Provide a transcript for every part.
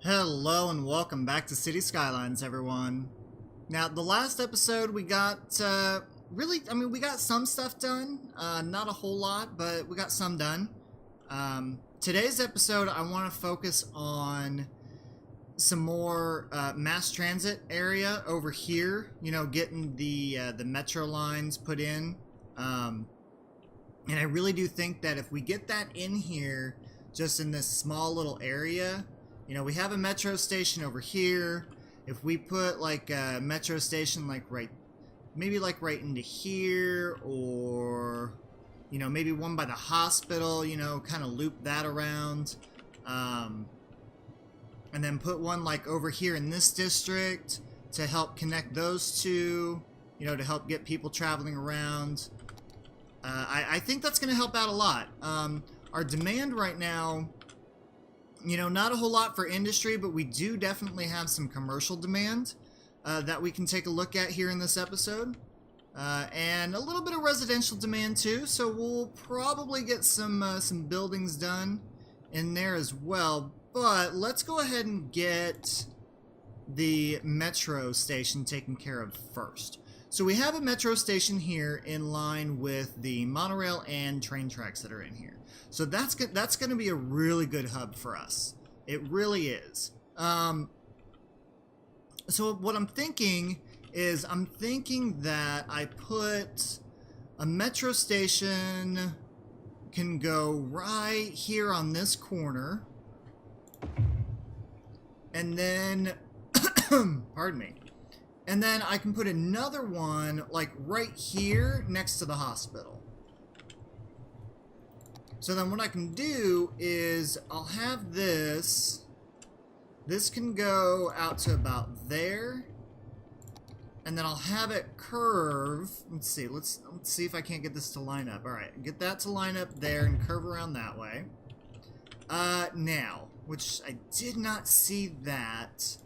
Hello and welcome back to City Skylines, everyone. Now, the last episode we got, we got some stuff done. Not a whole lot, but we got some done. Today's episode, I want to focus on some more mass transit area over here. You know, getting the metro lines put in. And I really do think that if we get that in here, just in this small little area, you know, we have a metro station over here. If we put like a metro station like right into here, or you know, maybe one by the hospital, you know, kind of loop that around, and then put one like over here in this district to help connect those two, you know, to help get people traveling around. I think that's going to help out a lot. Our demand right now, you know, not a whole lot for industry, but we do definitely have some commercial demand that we can take a look at here in this episode. And a little bit of residential demand too, so we'll probably get some buildings done in there as well. But let's go ahead and get the metro station taken care of first. So we have a metro station here in line with the monorail and train tracks that are in here. So that's going to be a really good hub for us. It really is. So what I'm thinking is that I put a metro station can go right here on this corner. And then, pardon me. And then I can put another one like right here next to the hospital. So then what I can do is I'll have this can go out to about there, and then I'll have it curve. Let's see if I can't get this to line up. All right, get that to line up there and curve around that way. Now, which I did not see that.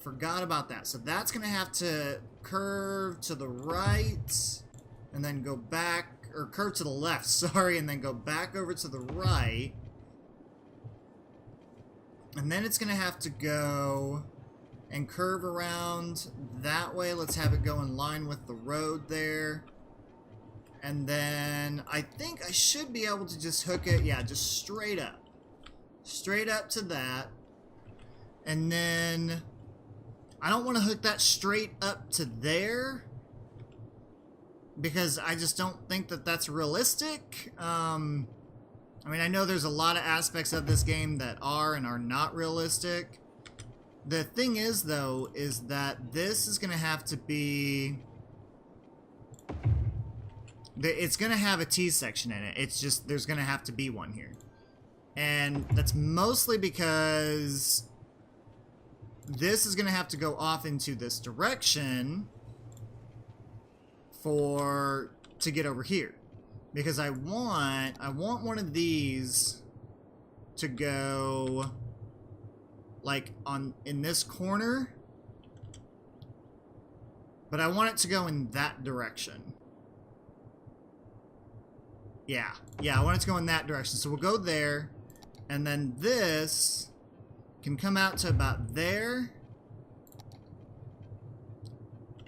Forgot about that. So that's going to have to curve to the right and then go back, or curve to the left, sorry, and then go back over to the right. And then it's going to have to go and curve around that way. Let's have it go in line with the road there. And then I think I should be able to just hook it, yeah, just straight up. Straight up to that. And then I don't want to hook that straight up to there, because I just don't think that that's realistic. I mean, I know there's a lot of aspects of this game that are and are not realistic. The thing is, though, is that this is going to have to be... It's going to have a T section in it. It's just, there's going to have to be one here. And that's mostly because this is going to have to go off into this direction to get over here, because I want one of these to go like in this corner, but I want it to go in that direction. Yeah, I want it to go in that direction. So we'll go there, and then this can come out to about there.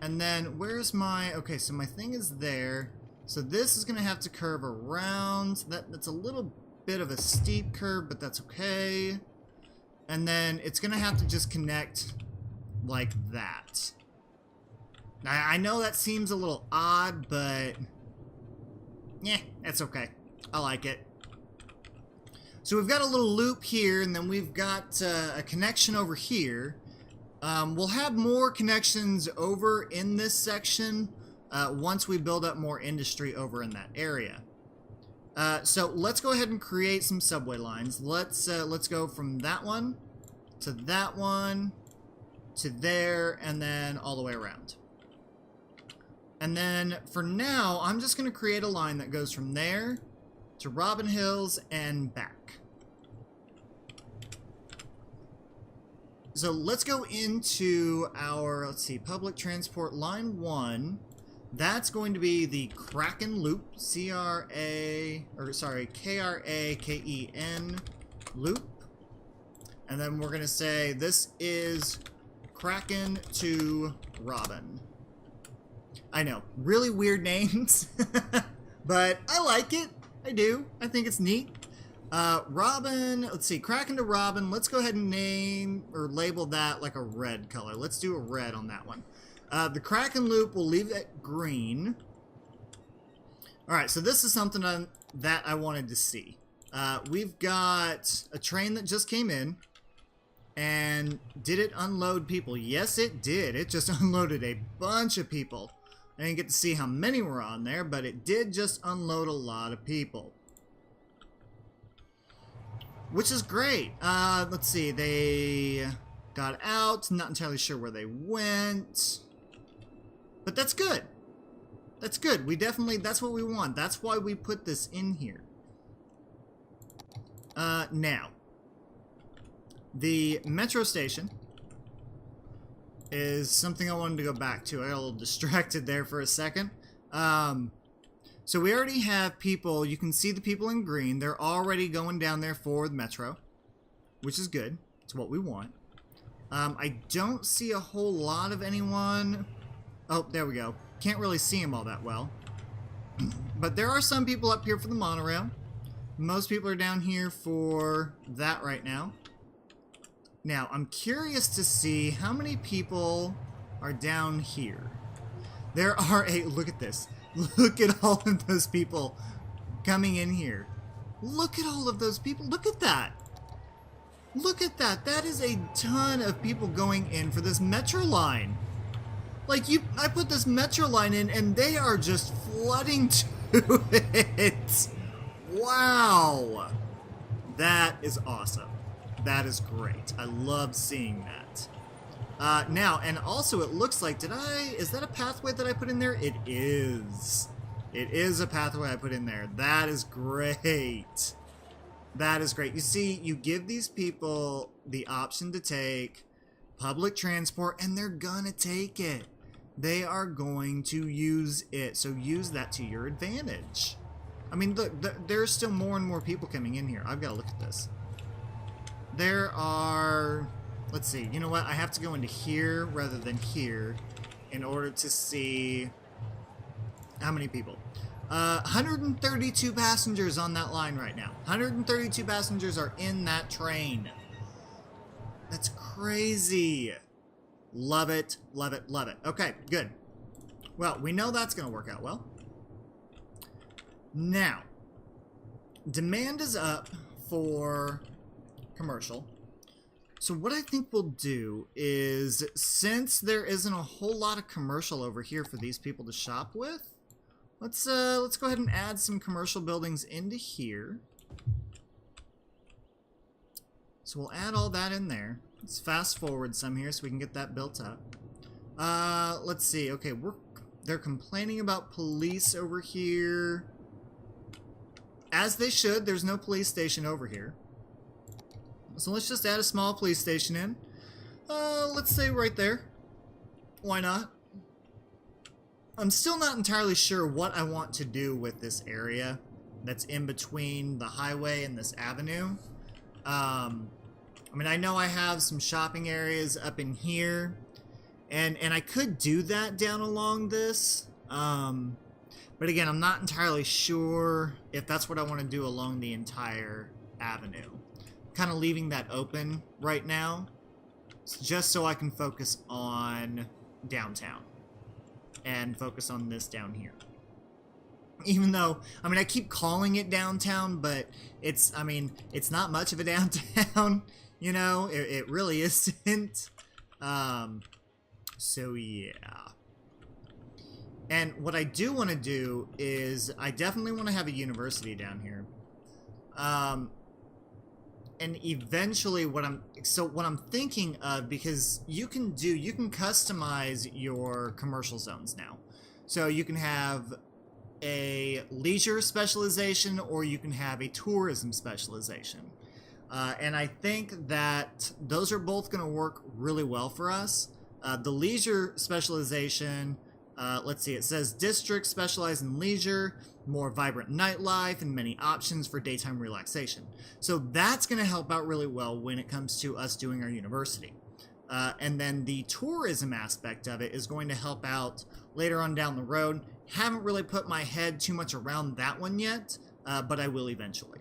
And then where's my... Okay, so my thing is there. So this is going to have to curve around. That's a little bit of a steep curve, but that's okay. And then it's going to have to just connect like that. I know that seems a little odd, but yeah, that's okay. I like it. So we've got a little loop here, and then we've got a connection over here. We'll have more connections over in this section once we build up more industry over in that area. So let's go ahead and create some subway lines. Let's go from that one to there, and then all the way around. And then for now, I'm just going to create a line that goes from there to Robin Hills and back. So let's go into our, let's see, public transport line 1. That's going to be the Kraken loop, K-R-A-K-E-N loop. And then we're going to say this is Kraken to Robin. I know, really weird names, but I like it. I do. I think it's neat. Robin, let's see, Kraken to Robin. Let's go ahead and name or label that like a red color. Let's do a red on that one. The Kraken loop, we'll leave it green. Alright, so this is something that I wanted to see. We've got a train that just came in. And did it unload people? Yes, it did. It just unloaded a bunch of people. I didn't get to see how many were on there, but it did just unload a lot of people. Which is great. Let's see. They got out. Not entirely sure where they went. But that's good. That's good. We definitely, that's what we want. That's why we put this in here. Now. The metro station is something I wanted to go back to. I got a little distracted there for a second. So we already have people. You can see the people in green. They're already going down there for the metro, which is good. It's what we want. I don't see a whole lot of anyone. Oh, there we go. Can't really see them all that well. But there are some people up here for the monorail. Most people are down here for that right now. Now, I'm curious to see how many people are down here. There are look at this. Look at all of those people coming in here. Look at all of those people. Look at that. Look at that. That is a ton of people going in for this metro line. Like, I put this metro line in and they are just flooding to it. Wow. That is awesome. That is great. I love seeing that. Now, and also it looks like, is that a pathway that I put in there? It is. It is a pathway I put in there. That is great. That is great. You see, you give these people the option to take public transport, and they're gonna take it. They are going to use it, so use that to your advantage. I mean, look, there's still more and more people coming in here. I've got to look at this. There are, let's see, you know what? I have to go into here rather than here in order to see how many people. 132 passengers on that line right now. 132 passengers are in that train. That's crazy. Love it, love it, love it. Okay, good. Well, we know that's going to work out well. Now, demand is up for commercial. So what I think we'll do is, since there isn't a whole lot of commercial over here for these people to shop with, let's go ahead and add some commercial buildings into here. So we'll add all that in there. Let's fast forward some here so we can get that built up. Let's see. Okay, they're complaining about police over here. As they should. There's no police station over here. So let's just add a small police station in. Let's say right there. Why not? I'm still not entirely sure what I want to do with this area that's in between the highway and this avenue. I mean, I know I have some shopping areas up in here, and I could do that down along this. But again, I'm not entirely sure if that's what I want to do along the entire avenue. Kind of leaving that open right now, just so I can focus on downtown and focus on this down here. Even though, I mean, I keep calling it downtown, but it's not much of a downtown, you know, it really isn't. So yeah. And what I do want to do is, I definitely want to have a university down here. And eventually what I'm thinking of, because you can customize your commercial zones now. So you can have a leisure specialization, or you can have a tourism specialization. And I think that those are both going to work really well for us. The leisure specialization Let's see, it says districts specialize in leisure, more vibrant nightlife, and many options for daytime relaxation. So that's going to help out really well when it comes to us doing our university. And then the tourism aspect of it is going to help out later on down the road. Haven't really put my head too much around that one yet, but I will eventually.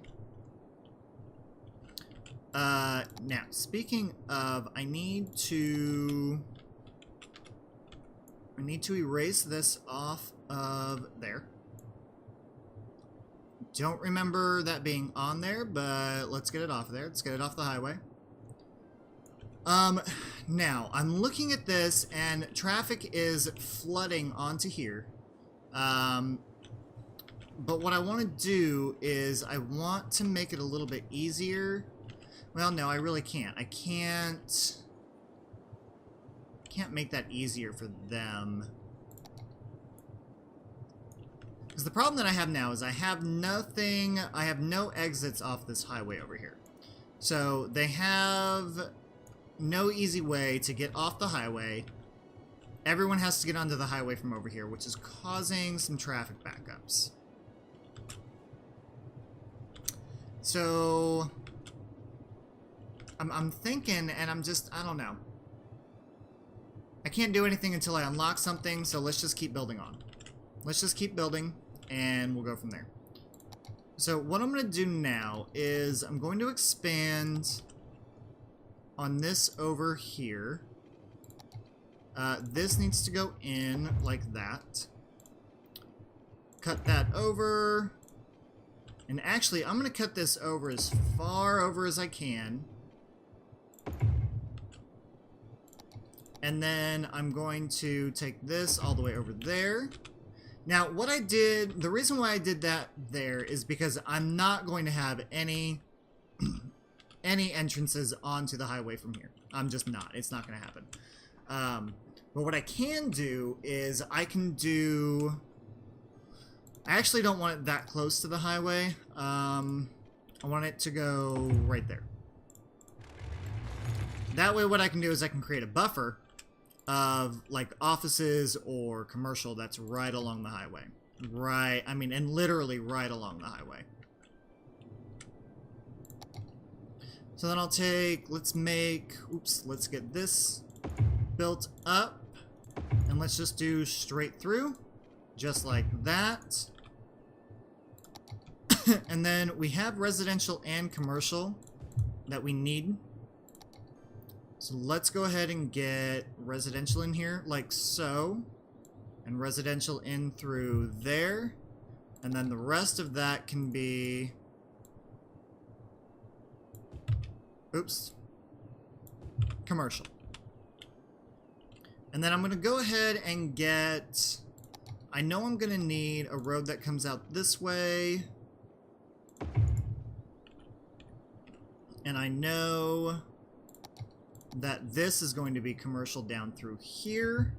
Now, speaking of, I need to erase this off of there. Don't remember that being on there, but let's get it off there. Let's get it off the highway. Now, I'm looking at this, and traffic is flooding onto here. But what I want to do is I want to make it a little bit easier. Well, no, I really can't. I can't make that easier for them. Because the problem that I have now is I have no exits off this highway over here. So they have no easy way to get off the highway. Everyone has to get onto the highway from over here, which is causing some traffic backups. So I'm thinking, and I don't know. I can't do anything until I unlock something, so let's just keep building on. Let's just keep building, and we'll go from there. So what I'm going to do now is I'm going to expand on this over here. This needs to go in like that. Cut that over. And actually, I'm going to cut this over as far over as I can. And then I'm going to take this all the way over there. Now, what I did, the reason why I did that there is because I'm not going to have any entrances onto the highway from here. I'm just not. It's not going to happen. But what I can do is I actually don't want it that close to the highway. I want it to go right there. That way what I can do is I can create a buffer of like offices or commercial that's right along the highway. Right, I mean, and literally right along the highway. So then I'll take, let's get this built up, and let's just do straight through, just like that. And then we have residential and commercial that we need. So let's go ahead and get residential in here, like so. And residential in through there. And then the rest of that can be... commercial. And then I'm going to go ahead and get... I know I'm going to need a road that comes out this way. And I know that this is going to be commercial down through here.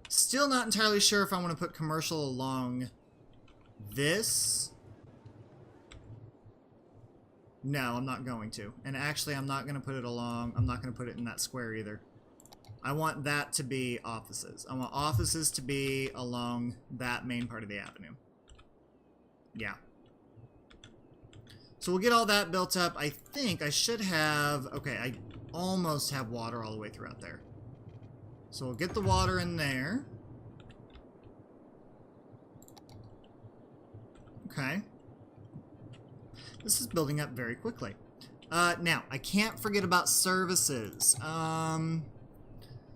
Still not entirely sure if I want to put commercial along this. No, I'm not going to. And actually, I'm not going to put it along. I'm not going to put it in that square either. I want that to be offices. I want offices to be along that main part of the avenue. Yeah. So we'll get all that built up. I think I should have... Okay, I almost have water all the way throughout there. So we'll get the water in there. Okay. This is building up very quickly. Now, I can't forget about services.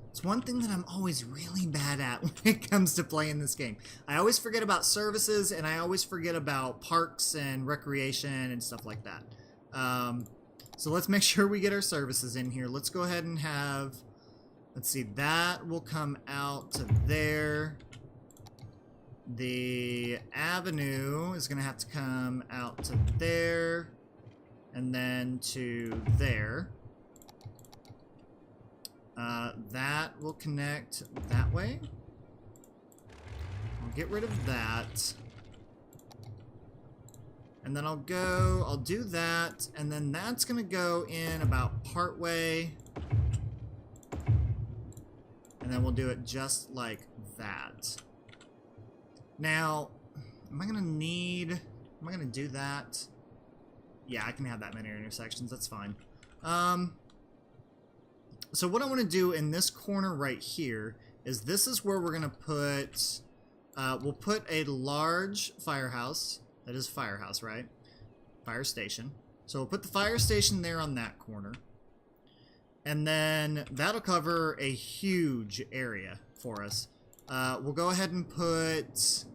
It's one thing that I'm always really bad at when it comes to playing this game. I always forget about services, and I always forget about parks and recreation and stuff like that. So let's make sure we get our services in here. Let's go ahead and have... Let's see, that will come out to there. The avenue is going to have to come out to there. And then to there. That will connect that way. I'll get rid of that. And then I'll do that, and then that's gonna go in about part way. And then we'll do it just like that. Now, am I going to do that? Yeah, I can have that many intersections. That's fine. So what I want to do in this corner right here is this is where we're going to put, we'll put a large firehouse. That is firehouse, right? Fire station. So we'll put the fire station there on that corner. And then that'll cover a huge area for us. We'll go ahead and put,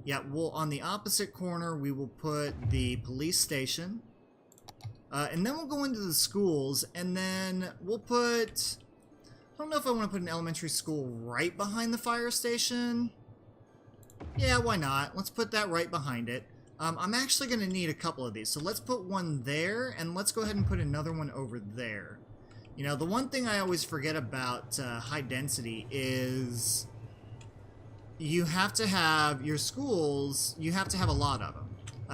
yeah, on the opposite corner, we will put the police station. And then we'll go into the schools, and then we'll put, I don't know if I want to put an elementary school right behind the fire station. Yeah, why not? Let's put that right behind it. I'm actually going to need a couple of these, so let's put one there, and let's go ahead and put another one over there. You know, the one thing I always forget about high density is you have to have your schools, you have to have a lot of them.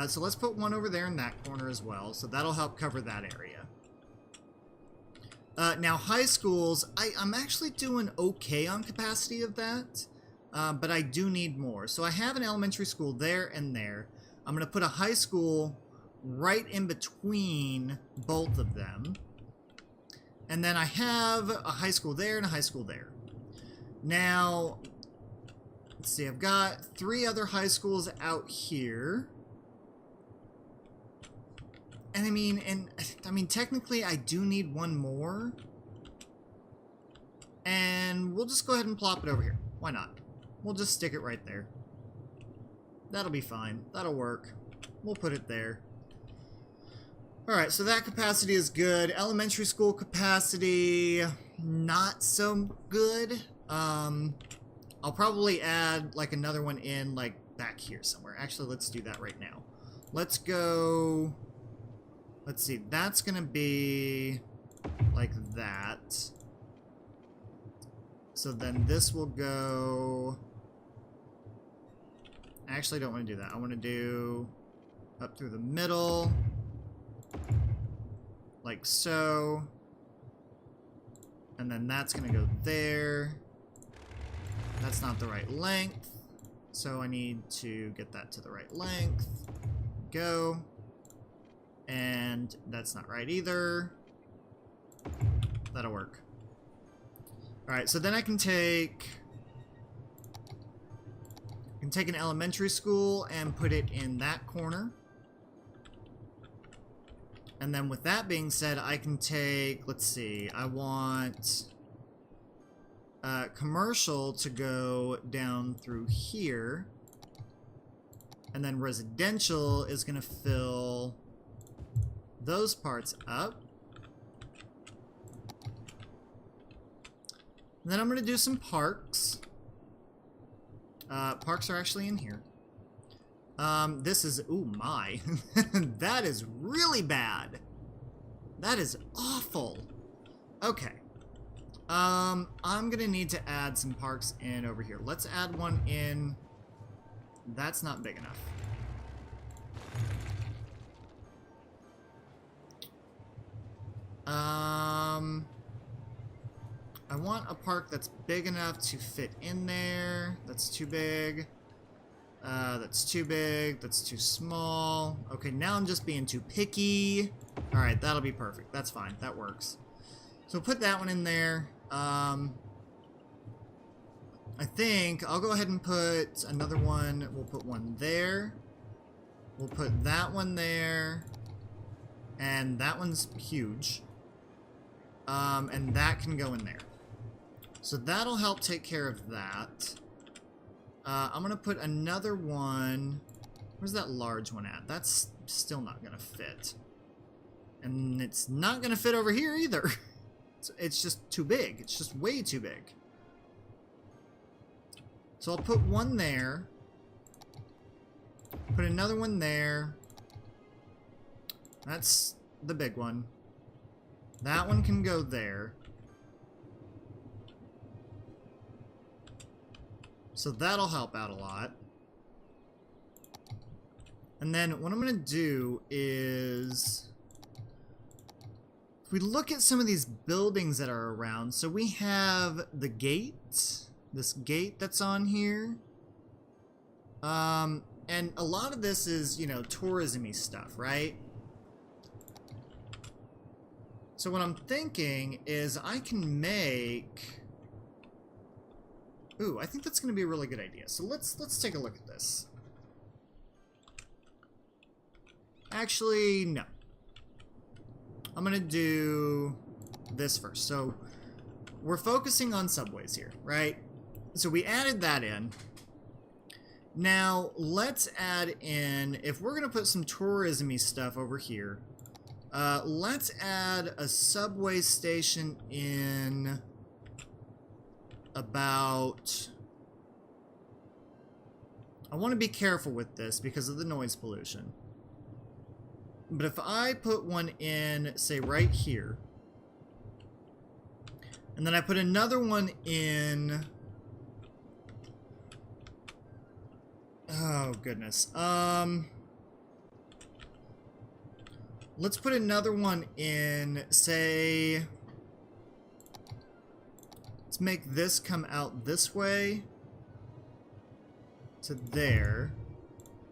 So let's put one over there in that corner as well, so that'll help cover that area. Now, high schools, I'm actually doing okay on capacity of that, but I do need more. So I have an elementary school there and there. I'm going to put a high school right in between both of them. And then I have a high school there and a high school there. Now, let's see, I've got 3 other high schools out here. And I mean, technically I do need one more. And we'll just go ahead and plop it over here. Why not? We'll just stick it right there. That'll be fine. That'll work. We'll put it there. Alright, so that capacity is good. Elementary school capacity, not so good. I'll probably add like another one in like back here somewhere. Actually, let's do that right now. Let's go, let's see, that's gonna be like that. So then this will go, I actually don't want to do that. I want to do up through the middle. Like so. And then that's going to go there. That's not the right length. So I need to get that to the right length. Go. And that's not right either. That'll work. Alright, so then I can take an elementary school and put it in that corner. And then with that being said, I can take, let's see, I want commercial to go down through here. And then residential is going to fill those parts up. And then I'm going to do some parks. Parks are actually in here. This is, ooh my, that is really bad. That is awful. Okay. I'm gonna need to add some parks in over here. Let's add one in. That's not big enough. I want a park that's big enough to fit in there. That's too big. That's too big. That's too small. Okay, now I'm just being too picky. Alright, that'll be perfect. That's fine. That works. So put that one in there. I think I'll go ahead and put another one. We'll put one there. We'll put that one there. And that one's huge. And that can go in there. So that'll help take care of that. I'm gonna put another one. Where's that large one at? That's still not gonna fit. And it's not gonna fit over here either. It's just too big. It's just way too big. So I'll put one there. Put another one there. That's the big one. That one can go there. So that'll help out a lot. And then what I'm going to do is if we look at some of these buildings that are around, so we have the gate, this gate that's on here. And a lot of this is, you know, tourism-y stuff, right? So what I'm thinking is I can make... Ooh, I think that's going to be a really good idea. So let's take a look at this. Actually, no. I'm going to do this first. So we're focusing on subways here, right? So we added that in. Now, let's add in, if we're going to put some tourism-y stuff over here, let's add a subway station in about... I want to be careful with this because of the noise pollution. But if I put one in, say, right here, and then I put another one in... Oh, goodness. Let's put another one in, say... Let's make this come out this way to there.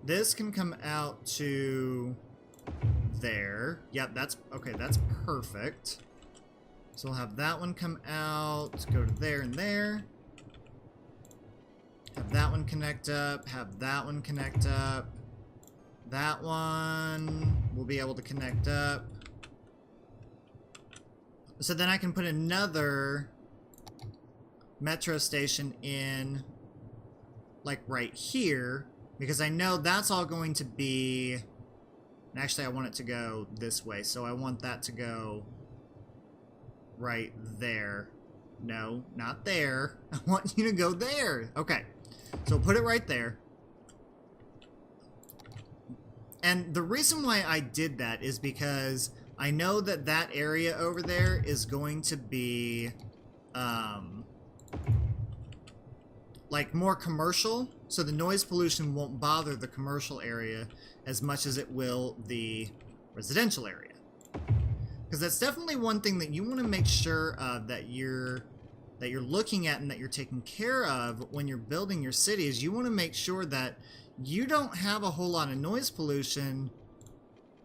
This can come out to there. Yep, that's... Okay, that's perfect. So we'll have that one come out, go to there and there. Have that one connect up, have that one connect up. That one will be able to connect up. So then I can put another metro station in, like right here, because I know that's all going to be... And actually I want it to go this way, so I want that to go right there. No, not there. I want you to go there. Okay. So put it right there. And the reason why I did that is because I know that that area over there is going to be, like more commercial. So the noise pollution won't bother the commercial area as much as it will the residential area. Because that's definitely one thing that you want to make sure of, that you're looking at and that you're taking care of when you're building your city, is you want to make sure that you don't have a whole lot of noise pollution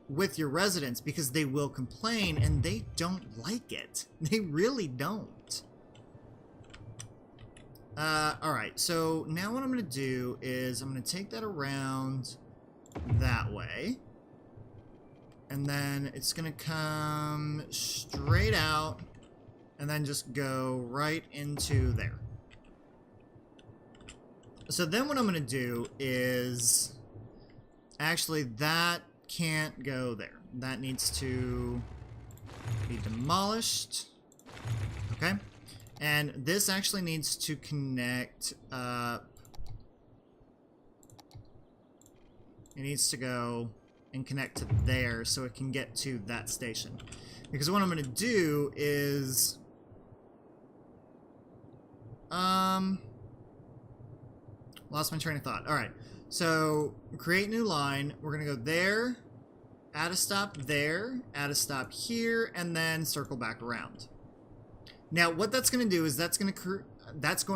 with your residents, because they will complain and they don't like it. They really don't. Alright, so now what I'm going to do is I'm going to take that around that way. And then it's going to come straight out and then just go right into there. So then what I'm going to do is... Actually, that can't go there. That needs to be demolished. Okay. And this actually needs to connect up. It needs to go and connect to there so it can get to that station. Because what I'm going to do is... Lost my train of thought. Alright, so create new line. We're going to go there, add a stop there, add a stop here, and then circle back around. Now, what that's going to do is that's going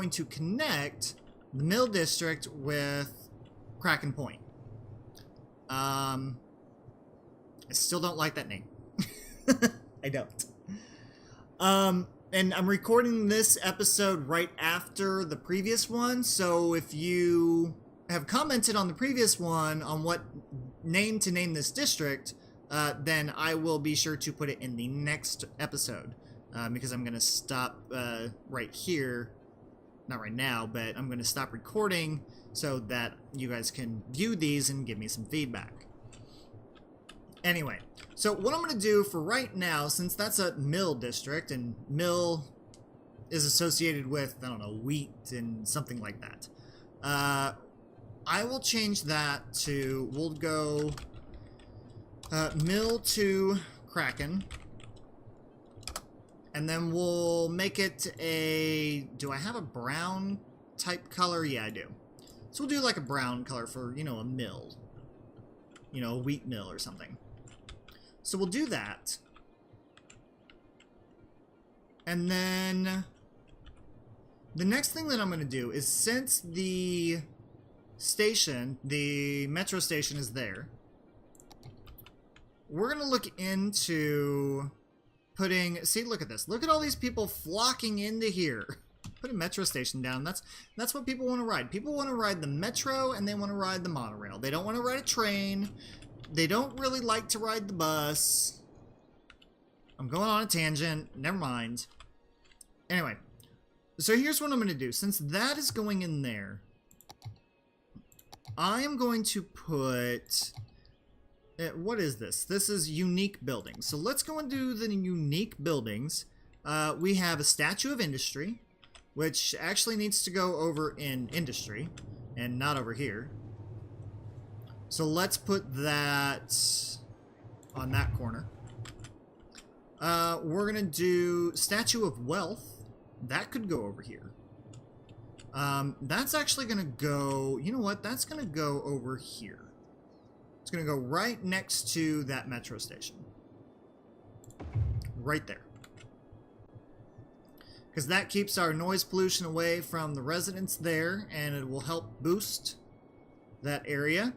to connect the Mill District with Kraken Point. I still don't like that name. I don't. And I'm recording this episode right after the previous one, so if you have commented on the previous one on what name to name this district, then I will be sure to put it in the next episode, because I'm going to stop right here, not right now, but I'm going to stop recording so that you guys can view these and give me some feedback. Anyway, so what I'm going to do for right now, since that's a mill district, and mill is associated with, I don't know, wheat and something like that, I will change that to, we'll go mill to Kraken, and then we'll make it a, do I have a brown type color? Yeah, I do. So we'll do like a brown color for, you know, a mill. You know, a wheat mill or something. So we'll do that. And then the next thing that I'm going to do is, since the station, the metro station is there, we're going to look into putting... See, look at this. Look at all these people flocking into here. Put a metro station down. That's what people want to ride. People want to ride the metro, and they want to ride the monorail. They don't want to ride a train. They don't really like to ride the bus. I'm going on a tangent. Never mind. Anyway, so here's what I'm going to do. Since that is going in there, I am going to put... what is this? This is unique buildings. So let's go into the unique buildings. We have a statue of industry, which actually needs to go over in industry and not over here. So let's put that on that corner. We're going to do statue of wealth. That could go over here. That's actually going to go... You know what? That's going to go over here. It's going to go right next to that metro station. Right there. Because that keeps our noise pollution away from the residents there, and it will help boost that area.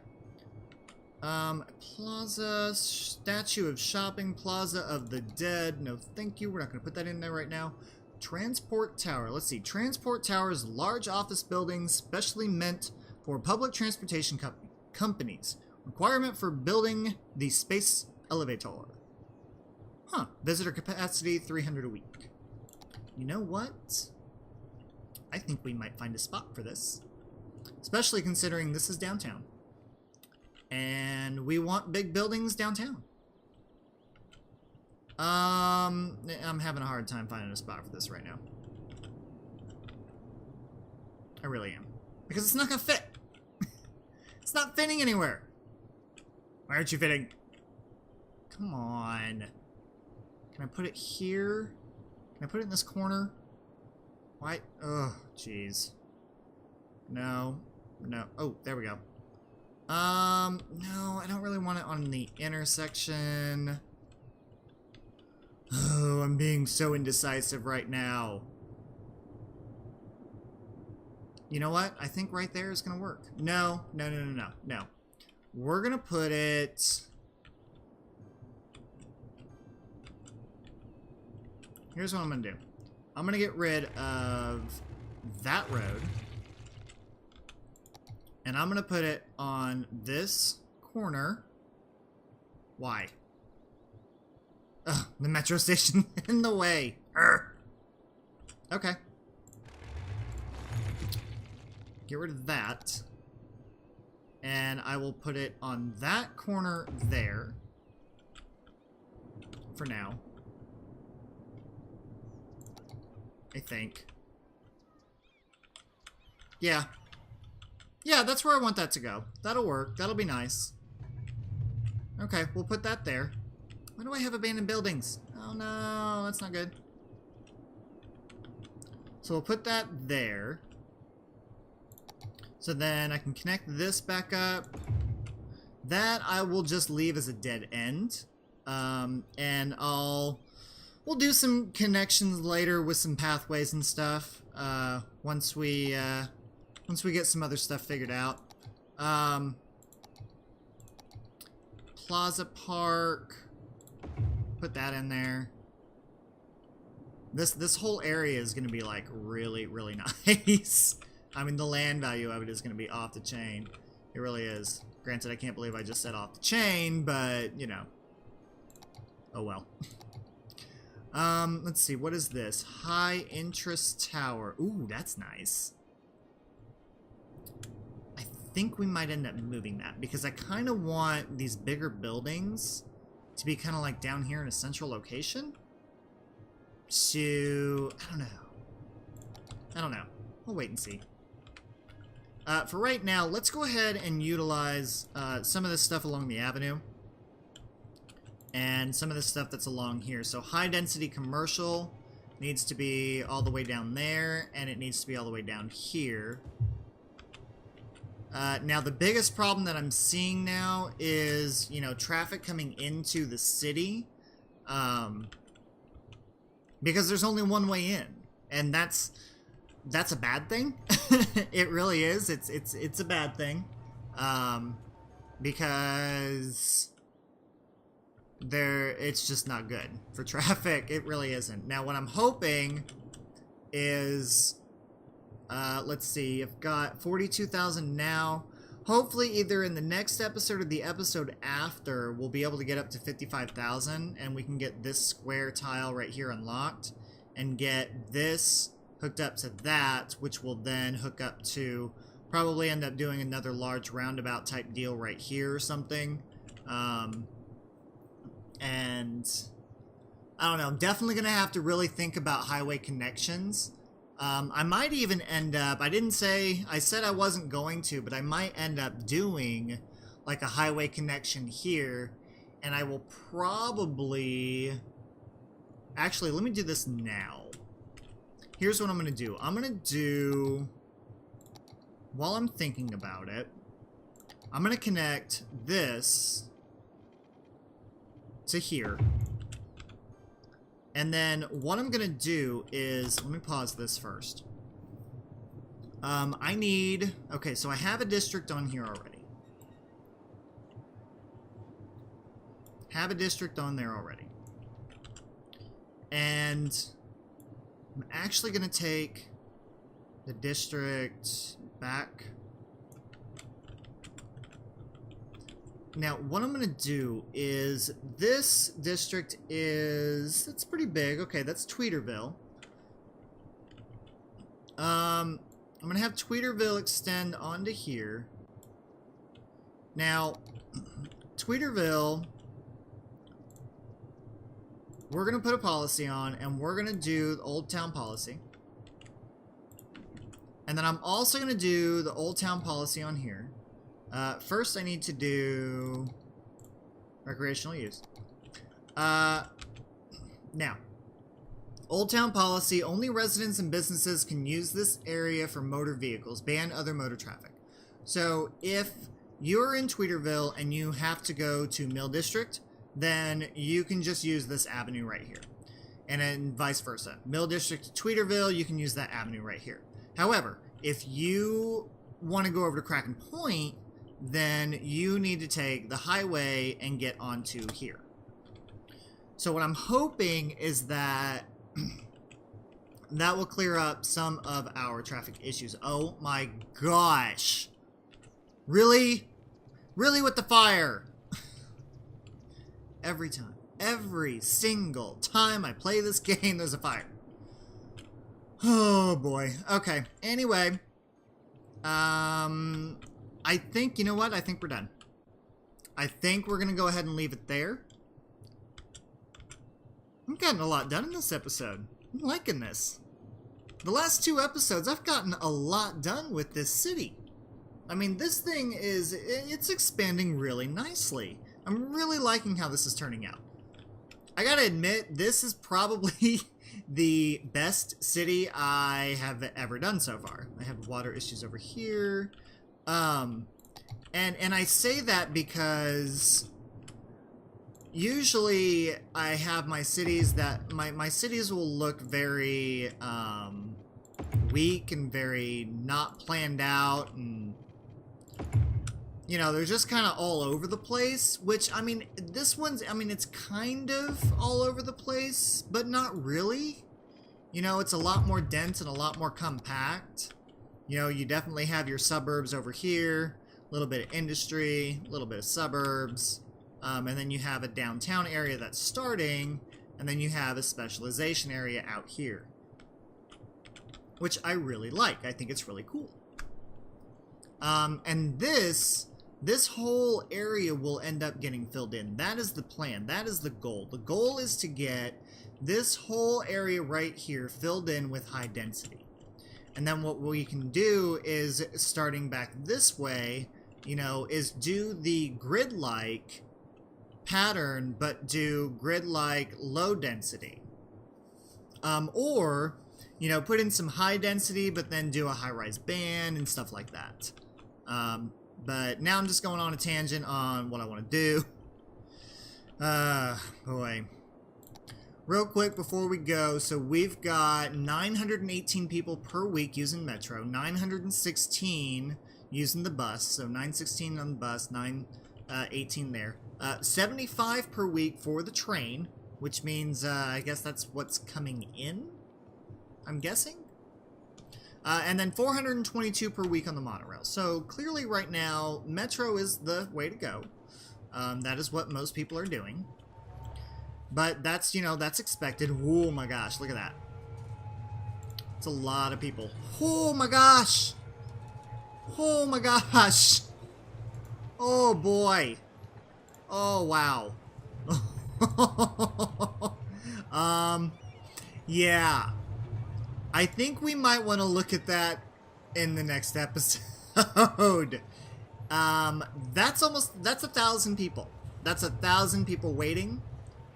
Plaza, statue of shopping, plaza of the dead. No, thank you. We're not going to put that in there right now. Transport tower. Let's see. Transport tower is large office buildings specially meant for public transportation companies. Requirement for building the space elevator. Huh. Visitor capacity 300 a week. You know what? I think we might find a spot for this. Especially considering this is downtown. And we want big buildings downtown. I'm having a hard time finding a spot for this right now. I really am. Because it's not going to fit. It's not fitting anywhere. Why aren't you fitting? Come on. Can I put it here? Can I put it in this corner? Why? Oh, jeez. No. No. Oh, there we go. No, I don't really want it on the intersection. Oh, I'm being so indecisive right now. You know what? I think right there is going to work. No. We're going to put it... Here's what I'm going to do. I'm going to get rid of that road. And I'm going to put it on this corner. Why? Ugh, the metro station in the way. Urgh. Okay. Get rid of that. And I will put it on that corner there. For now. I think. Yeah. Yeah, that's where I want that to go. That'll work. That'll be nice. Okay, we'll put that there. Why do I have abandoned buildings? Oh no, that's not good. So we'll put that there. So then I can connect this back up. That I will just leave as a dead end. And we'll do some connections later with some pathways and stuff. Once we get some other stuff figured out. Plaza Park. Put that in there. This whole area is going to be like really, really nice. I mean, the land value of it is going to be off the chain. It really is. Granted, I can't believe I just said off the chain, but, you know. Oh well. Let's see. What is this? High interest tower. Ooh, that's nice. I think we might end up moving that because I kind of want these bigger buildings to be kind of like down here in a central location. So, I don't know. We'll wait and see. For right now, let's go ahead and utilize some of this stuff along the avenue. And some of the stuff that's along here. So high density commercial needs to be all the way down there, and it needs to be all the way down here. Now the biggest problem that I'm seeing now is, you know, traffic coming into the city. because there's only one way in, and that's a bad thing. It really is. It's a bad thing, because it's just not good for traffic. It really isn't. Now, what I'm hoping is, let's see, I've got 42,000 now. Hopefully, either in the next episode or the episode after, we'll be able to get up to 55,000, and we can get this square tile right here unlocked, and get this hooked up to that, which will then hook up to, probably end up doing another large roundabout type deal right here or something. And I don't know, I'm definitely going to have to really think about highway connections. I might even end up, I said I wasn't going to, but I might end up doing like a highway connection here, and I will probably, actually, let me do this now. Here's what I'm going to do. I'm going to do, while I'm thinking about it, I'm going to connect this to here. And then what I'm going to do is, let me pause this first. Okay, so I have a district on here already. Have a district on there already. And I'm actually going to take the district back. Now, what I'm going to do is, this district is, it's pretty big. Okay, that's Tweederville. I'm going to have Tweederville extend onto here. Now, Tweederville, we're going to put a policy on, and we're going to do the Old Town policy. And then I'm also going to do the Old Town policy on here. First, I need to do recreational use. Now, Old Town policy, only residents and businesses can use this area for motor vehicles. Ban other motor traffic. So, if you're in Tweederville and you have to go to Mill District, then you can just use this avenue right here. And then vice versa. Mill District to Tweederville, you can use that avenue right here. However, if you want to go over to Kraken Point, then you need to take the highway and get onto here. So what I'm hoping is that that will clear up some of our traffic issues. Oh my gosh. Really? Really with the fire? Every time. Every single time I play this game, there's a fire. Oh boy. Okay. Anyway. I think, you know what? I think we're done. I think we're going to go ahead and leave it there. I'm getting a lot done in this episode. I'm liking this. The last 2 episodes, I've gotten a lot done with this city. I mean, this thing it's expanding really nicely. I'm really liking how this is turning out. I gotta admit, this is probably the best city I have ever done so far. I have water issues over here. And I say that because usually I have my cities that, my cities will look very, weak and very not planned out, and, you know, they're just kind of all over the place, which, I mean, this one's, I mean, it's kind of all over the place, but not really. You know, it's a lot more dense and a lot more compact. You know, you definitely have your suburbs over here, a little bit of industry, a little bit of suburbs, and then you have a downtown area that's starting, and then you have a specialization area out here, which I really like. I think it's really cool. And this whole area will end up getting filled in. That is the plan. That is the goal. The goal is to get this whole area right here filled in with high density. And then what we can do is, starting back this way, you know, is do the grid-like pattern, but do grid-like low density. Or, you know, put in some high density, but then do a high-rise band and stuff like that. But now I'm just going on a tangent on what I want to do. Boy. real quick before we go, so we've got 918 people per week using Metro, 916 using the bus, so 916 on the bus, 918 there. 75 per week for the train, which means I guess that's what's coming in, I'm guessing? And then 422 per week on the monorail. So clearly right now, Metro is the way to go. That is what most people are doing. But that's, you know, that's expected. Oh my gosh, look at that. It's a lot of people. Oh my gosh. Oh my gosh. Oh boy. Oh wow. Yeah. I think we might want to look at that in the next episode. That's 1,000 people. That's 1,000 people waiting.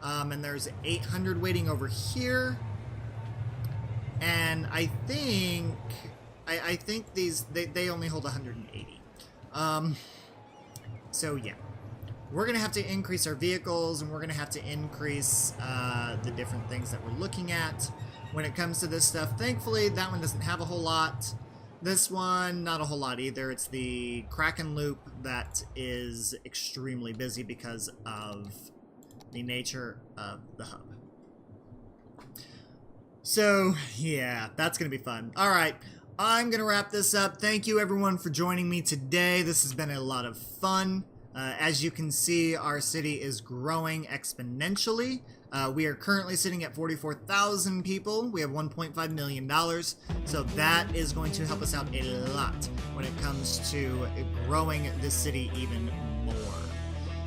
And there's 800 waiting over here. And I think these they only hold 180. So yeah. We're gonna have to increase our vehicles, and we're gonna have to increase the different things that we're looking at when it comes to this stuff. Thankfully, that one doesn't have a whole lot. This one, not a whole lot either. It's the Kraken Loop that is extremely busy because of the nature of the hub. So, yeah, that's going to be fun. Alright, I'm going to wrap this up. Thank you, everyone, for joining me today. This has been a lot of fun. As you can see, our city is growing exponentially. We are currently sitting at 44,000 people. We have $1.5 million. So that is going to help us out a lot when it comes to growing this city even more.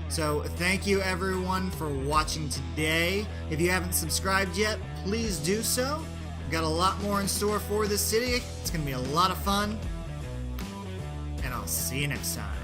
So thank you everyone for watching today. If you haven't subscribed yet, please do so. We've got a lot more in store for this city. It's going to be a lot of fun. And I'll see you next time.